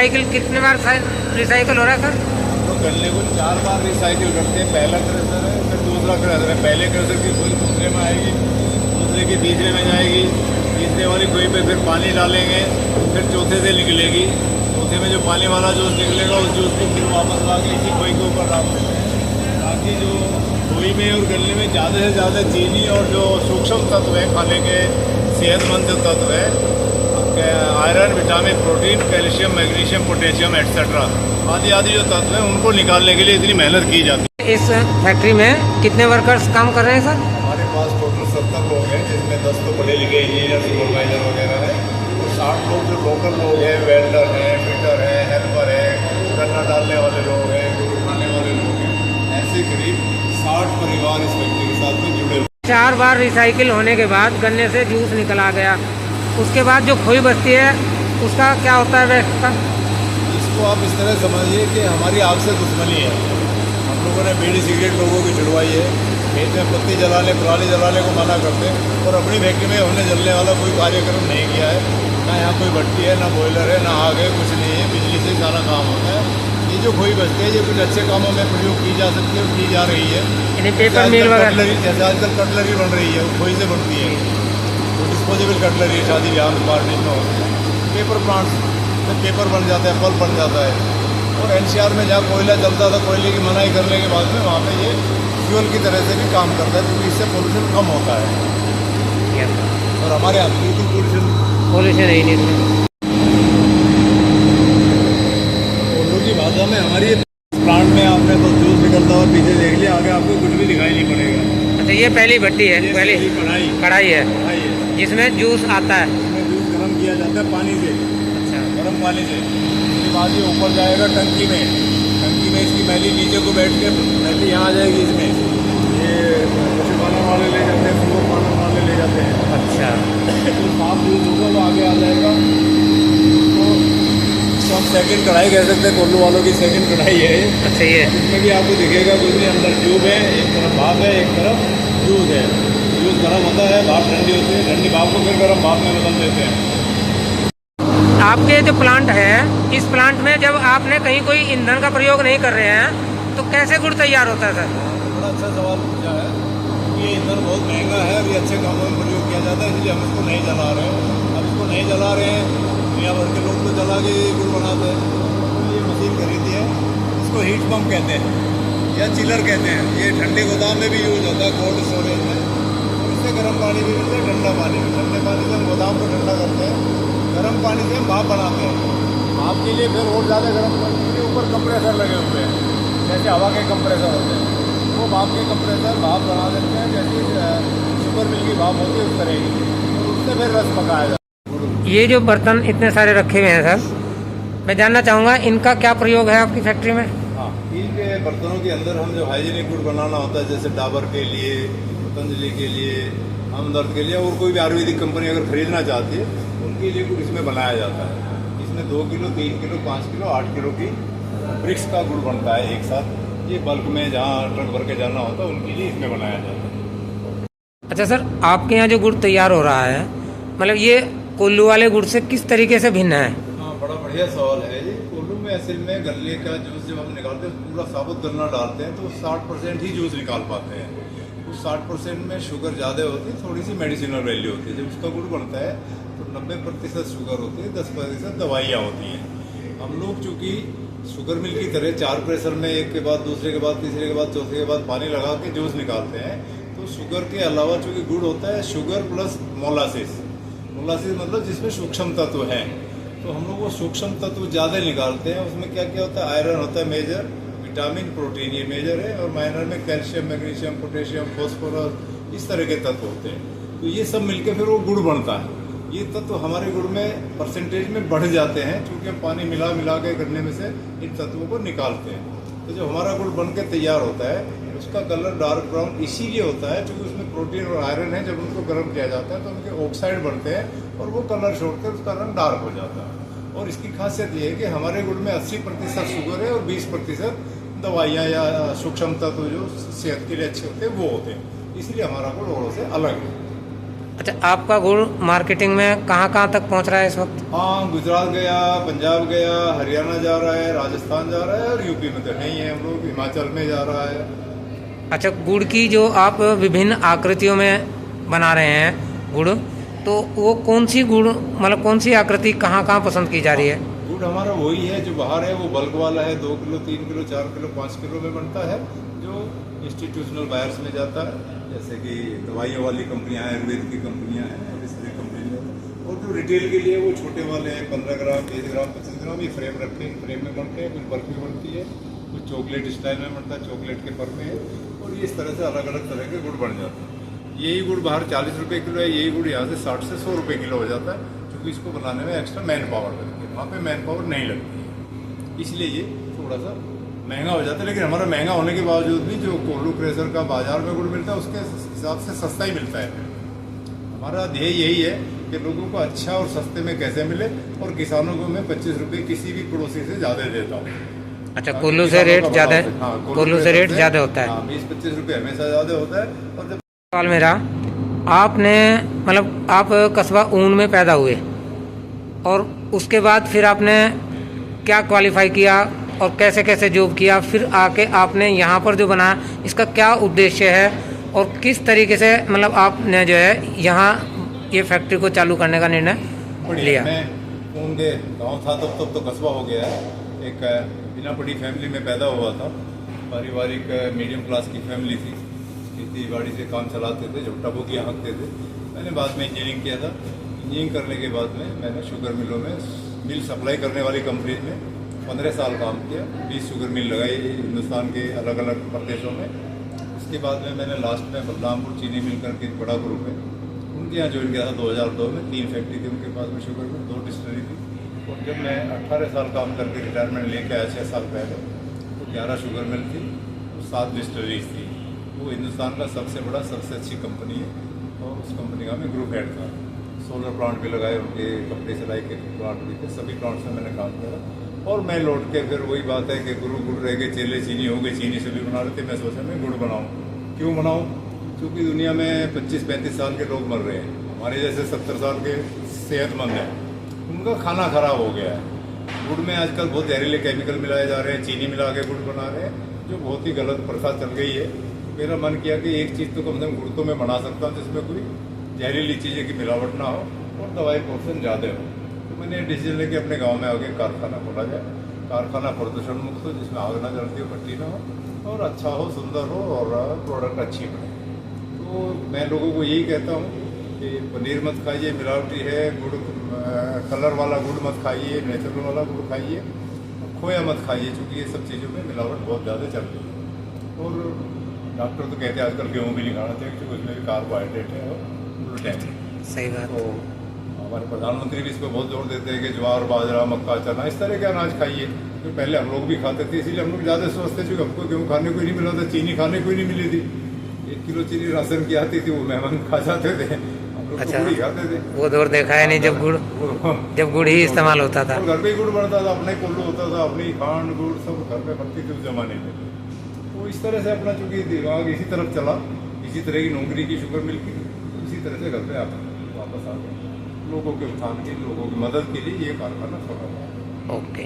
Cycle कितने बार recycle हो रहा है सर? तो गन्ने को 4 बार रिसाइकिल करते हैं। पहला क्रेशर है, फिर दूसरा क्रेशर है। पहले क्रेशर की कोई दूसरे में आएगी, दूसरे की तीसरे में जाएगी, तीसरे वाली कोई पे फिर पानी डालेंगे, फिर चौथे से निकलेगी। चौथे में जो पानी वाला जूस निकलेगा उस जूस को फिर वापस ला के इसी खोई के ऊपर डाल देते हैं, ताकि जो खोई में और गन्ने में ज़्यादा से ज़्यादा चीनी और जो सूक्ष्म तत्व है, खाने के सेहतमंद जो तत्व है, iron, vitamin, protein, calcium, magnesium, potassium etcetera आदि आदि जो तत्व हैं उनको निकालने के लिए इतनी मेहनत की जाती है। इस फैक्ट्री में कितने वर्कर्स काम कर रहे हैं सर? हमारे पास टोटल 70 लोग हैं, जिसमें 10 तो पढ़े लिखे इंजीनियर, सुपरवाइजर वगैरह हैं, और 60 लोग जो लोकल लोग हैं, वेल्डर हैं, फिटर हैं, हेल्पर हैं, गन्ना डालने वाले लोग हैं, गुड़ उठाने वाले लोग हैं। ऐसे करीब 60 परिवार इस फैक्ट्री के साथ में जुड़े हुए। 4 बार रिसाइकिल होने के बाद गन्ने से जूस निकला गया, उसके बाद जो खोई बचती है उसका क्या होता है वेस्ट का? इसको आप इस तरह समझिए कि हमारी आपसे दुश्मनी है। हम लोगों ने बीड़ी सिगरेट लोगों की छुड़वाई है, खेत में पत्ती जलाने, पराली जलाने को मना करते हैं, और अपनी फैक्ट्री में हमने जलने वाला कोई कार्यक्रम नहीं किया है। ना यहाँ कोई भट्टी है, ना बॉयलर है, ना आग है, कुछ नहीं है। बिजली से सारा काम होता है। ये जो खोई बचती है ये कुछ अच्छे कामों में प्रयोग की जा सकती है और की जा रही है। पेपर मिल वगैरह, जैसे आजकल कटलरी बन रही है, वो खोई से बनती है। वो डिस्पोजेबल कटलरी शादी ब्याह में पार्टी में होती है। पेपर प्लांट्स से पेपर बन जाता है, पल्प बन जाता है। और एनसीआर में जहाँ कोयला जलता था, कोयले की मनाही करने के बाद में वहाँ पे ये फ्यूल की तरह से भी काम करता है, क्योंकि इससे पोल्यूशन कम होता है। और हमारे यहाँ बिल्कुल पोल्यूशन है ही नहीं। उर्दू की भाषा में हमारी प्लांट में आपने तो जूस निकलता हुआ पीछे देख लिया, आगे आपको कुछ भी दिखाई नहीं पड़ेगा। अच्छा, ये पहली भट्टी है, पहली कढ़ाई है जिसमें जूस आता है। इसमें जूस गर्म किया जाता है पानी से। अच्छा, गर्म पानी से। उसके बाद ये ऊपर जाएगा टंकी में। टंकी में इसकी मैली नीचे को बैठ के मैली यहाँ आ जाएगी। इसमें ये पशुपालन वाले ले जाते हैं, सुअर पालन वाले ले जाते हैं। अच्छा, तो साफ दूध होगा वो आगे आ जाएगा। तो हम सेकंड कढ़ाई कह सकते हैं, कोल्लू वालों की सेकंड कढ़ाई है। अच्छा, ये इसमें भी आपको दिखेगा कुछ नहीं, अंदर ट्यूब है, एक तरफ भाप है, एक तरफ जूस है। जूस गर्म होता है, भाप ठंडी होती है, ठंडी भाप को फिर गर्म भाप में बदल देते हैं। आपके जो प्लांट है, इस प्लांट में जब आपने कहीं कोई ईंधन का प्रयोग नहीं कर रहे हैं तो कैसे गुड़ तैयार होता है सर? बड़ा अच्छा सवाल पूछा है। ये ईंधन बहुत महंगा है और ये अच्छे कामों में प्रयोग किया जाता है, इसलिए हम इसको नहीं जला रहे हैं। अब इसको नहीं जला रहे हैं, दुनिया भर के लोग तो जला के गुड़ बनाते हैं। तो ये मशीन खरीदी है, इसको हीट पम्प कहते हैं या चिलर कहते हैं। ये ठंडे गोदाम में भी यूज होता है, कोल्ड स्टोरेज में। और इससे गर्म पानी भी मिलता है, ठंडा पानी भी। ठंडे पानी से हम गोदाम को ठंडा करते हैं, गर्म पानी से हम भाप बनाते हैं। भाप के लिए फिर और ज़्यादा गर्म करने के लिए ऊपर कंप्रेसर लगे हुए हैं, जैसे हवा के कंप्रेसर होते हैं। वो भाप के कंप्रेसर भाप बना देते हैं, जैसे शुगर मिल की भाप होती है उस तरह की, और उससे फिर रस पकाया जाता है। ये जो बर्तन इतने सारे रखे हुए हैं सर, मैं जानना चाहूँगा इनका क्या प्रयोग है आपकी फैक्ट्री में? हाँ, स्टील के बर्तनों के अंदर हम जो हाइजीनिक गुड़ बनाना होता है, जैसे डाबर के लिए, पतंजलि के लिए, हमदर्द के लिए, और कोई भी आयुर्वेदिक कंपनी अगर खरीदना चाहती है उनके लिए गुड़ इसमें बनाया जाता है। इसमें 2 किलो, 3 किलो, 5 किलो, 8 किलो की ब्रिक्स का गुड़ बनता है एक साथ। ये बल्क में जहाँ ट्रक भर के जाना होता है उनके लिए इसमें बनाया जाता है। अच्छा सर, आपके यहाँ जो गुड़ तैयार हो रहा है, मतलब ये कोल्लू वाले गुड़ से किस तरीके से भिन्न है? हाँ, बड़ा बढ़िया सवाल है ये। कोल्लू में असल में गन्ने का जूस जब हम निकालते हैं, पूरा साबुत गन्ना डालते हैं तो 60% ही जूस निकाल पाते हैं। उस 60% में शुगर ज़्यादा होती है, थोड़ी सी मेडिसिनल वैल्यू होती है। जब उसका गुड़ बनता है तो 90% शुगर होती है, 10% दवाइयाँ होती हैं। हम लोग चूँकि शुगर मिल की तरह 4 प्रेशर में एक के बाद दूसरे के बाद तीसरे के बाद चौथे के बाद पानी लगा के जूस निकालते हैं, तो शुगर के अलावा चूँकि गुड़ होता है शुगर प्लस मोलासिस। मोलासिस मतलब जिसमें सूक्ष्म तत्व हैं, तो हम लोग वो सूक्ष्म तत्व ज़्यादा निकालते हैं। उसमें क्या क्या होता है? आयरन होता है मेजर, विटामिन, प्रोटीन ये मेजर है, और माइनर में कैल्शियम, मैग्नीशियम, पोटेशियम, फॉस्फोरस, इस तरह के तत्व होते हैं। तो ये सब मिलकर फिर वो गुड़ बनता है। ये तत्व हमारे गुड़ में परसेंटेज में बढ़ जाते हैं, क्योंकि हम पानी मिला मिला के गन्ने में से इन तत्वों को निकालते हैं। तो जो हमारा गुड़ बन के तैयार होता है उसका कलर डार्क ब्राउन इसीलिए होता है क्योंकि उसमें प्रोटीन और आयरन है। जब उनको गर्म किया जाता है तो उनके ऑक्साइड बनते हैं और वो कलर छोड़कर उसका रंग डार्क हो जाता है। और इसकी खासियत ये है कि हमारे गुड़ में 80% शुगर है और 20% दवाइयाँ या सूक्ष्म तत्व जो सेहत के लिए अच्छे होते हैं वो होते हैं, इसलिए हमारा गुड़ औरों से अलग है। अच्छा, आपका गुड़ मार्केटिंग में कहाँ कहाँ तक पहुँच रहा है इस वक्त? हाँ, गुजरात गया, पंजाब गया, हरियाणा जा रहा है, राजस्थान जा रहा है और यूपी में तो नहीं है, हम लोग हिमाचल में जा रहा है। अच्छा, गुड़ की जो आप विभिन्न आकृतियों में बना रहे हैं गुड़, तो वो कौन सी गुड़, मतलब कौन सी आकृति कहाँ कहाँ पसंद की जा रही है? गुड़ हमारा वही है जो बाहर है, वो बल्क वाला है, 2 किलो 3 किलो 4 किलो 5 किलो में बनता है, जो इंस्टीट्यूशनल बायर्स में जाता है, जैसे कि दवाइयों वाली कंपनियां हैं, आयुर्वेद की कंपनियां हैं, और इस तरह कंपनी में। और जो रिटेल के लिए वो छोटे वाले हैं, 15 ग्राम 20 ग्राम 25 ग्राम, ये फ्रेम रखते हैं, फ्रेम में बनते हैं, कुछ बल्क में बनती है, कुछ चॉकलेट स्टाइल में बनता है, चॉकलेट के पर में है, और ये इस तरह से अलग अलग तरह के गुड़ बन जाते हैं। यही गुड़ बाहर 40 रुपये किलो है, यही गुड़ यहाँ से 60 से 100 रुपये किलो हो जाता है, क्योंकि इसको बनाने में एक्स्ट्रा मैन पावर लगती है, वहाँ पे मैन पावर नहीं लगती है, इसलिए ये थोड़ा सा महंगा हो जाता है। लेकिन हमारा महंगा होने के बावजूद भी जो कोल्ड प्रेशर का बाजार में गुड़ मिलता है उसके हिसाब से सस्ता ही मिलता है। हमारा ध्येय यही है कि लोगों को अच्छा और सस्ते में कैसे मिले, और किसानों को मैं 25 रुपये किसी भी पड़ोसी से ज़्यादा देता हूँ। अच्छा, कुल्लू से रेट ज़्यादा है? हाँ, कुल्लू से रेट ज़्यादा होता है? 20-25 रुपये हमेशा ज़्यादा होता है। और जब सवाल मेरा, आपने मतलब आप कस्बा ऊन में पैदा हुए और उसके बाद फिर आपने क्या क्वालिफाई किया और कैसे कैसे जॉब किया, फिर आके आपने यहाँ पर जो बनाया, इसका क्या उद्देश्य है और किस तरीके से मतलब आपने जो है यहाँ ये फैक्ट्री को चालू करने का निर्णय लिया? मैं ऊन के गाँव था तब तो कस्बा हो गया है। एक बिना बड़ी फैमिली में पैदा हुआ था, पारिवारिक मीडियम क्लास की फैमिली थी, खेती बाड़ी से काम चलाते थे, झुट्टा बोकियाँ हाँकते थे। मैंने बाद में इंजीनियरिंग किया था। इंजीनियरिंग करने के बाद में मैंने शुगर मिलों में, मिल सप्लाई करने वाली कंपनी में 15 साल काम किया। 20 शुगर मिल लगाई हिंदुस्तान के अलग अलग प्रदेशों में। उसके बाद में मैंने लास्ट में बलरामपुर चीनी मिल करके एक बड़ा ग्रुप है, उनके यहाँ ज्वाइन किया था 2002 में। 3 फैक्ट्री थी उनके पास में शुगर में, 2 डिस्टरी थी। और जब मैं 18 साल काम करके रिटायरमेंट लेके आया 6 साल पहले, तो 11 शुगर मिल थी और 7 डिस्टरीज थी। वो हिंदुस्तान का सबसे बड़ा सबसे अच्छी कंपनी है, और उस कंपनी का मैं ग्रुप हेड था। सोलर प्लांट भी लगाए, उनके कपड़े सिलाई के प्लांट भी थे, सभी प्लांट्स में मैंने काम किया। और मैं लौट के फिर वही बात है कि गुरु गुड़ रह गए, चेले चीनी हो गई, चीनी से भी बना रहे थे। मैं सोचा मैं गुड़ बनाऊँ। क्यों बनाऊँ? क्योंकि दुनिया में 25-35 साल के लोग मर रहे हैं, हमारे जैसे 70 साल के सेहतमंद हैं, उनका खाना खराब हो गया है। गुड़ में आजकल बहुत जहरीले केमिकल मिलाए जा रहे हैं, चीनी मिला के गुड़ बना रहे हैं, जो बहुत ही गलत प्रथा चल गई है। मेरा मन किया कि एक चीज़ तो कम से कम गुड़ तो मैं बना सकता हूँ जिसमें कोई जहरीली चीज़ें की मिलावट ना हो और दवाई पोर्सन ज़्यादा हो। तो मैंने डिसीजन लेके अपने गांव में आगे कारखाना खोला जाए, कारखाना प्रदूषण मुक्त हो, जिसमें आग ना जलती हो, भट्टी ना हो, और अच्छा हो, सुंदर हो, और प्रोडक्ट अच्छी बने। तो मैं लोगों को यही कहता हूँ कि पनीर मत खाइए, मिलावटी है, गुड़ कलर वाला गुड़ मत खाइए, नेचुरल वाला गुड़ खाइए, खोया मत खाइए, क्योंकि ये सब चीज़ों में मिलावट बहुत ज़्यादा चल रही है। और डॉक्टर तो कहते हैं आजकल गेहूँ भी नहीं खाना चाहिए, क्योंकि उसमें भी कार्बोहाइड्रेट है और ग्लूटेन है। सही बात। तो हमारे प्रधानमंत्री भी इस पर बहुत जोर देते हैं कि ज्वार बाजरा मक्का चना इस तरह के अनाज खाइए, जो पहले हम लोग भी खाते थे। इसीलिए हम लोग ज़्यादा सोचते थे, क्योंकि हमको गेहूँ खाने को ही नहीं मिला था, चीनी खाने को ही नहीं मिली थी। 1 किलो चीनी राशन की आती थी, वो मेहमान खा जाते थे, हम लोग अच्छा, गुड़ ही खाते थे। वो दौर देखा है नहीं जब गुड़ ही इस्तेमाल होता था। और घर पे ही गुड़ बनता था, अपने कोल्लू होता था, अपनी खांड गुड़ सब घर पे बनती थी उस जमाने में। तो इस तरह से अपना चूंकि दिमाग इसी तरफ चला, इसी तरह की नौकरी की, शुगर मिल की, इसी तरह से घर पे आता वापस आ गए। लोगों के उत्थान के, लोगों की मदद के लिए ये कारखाना खोला। ओके।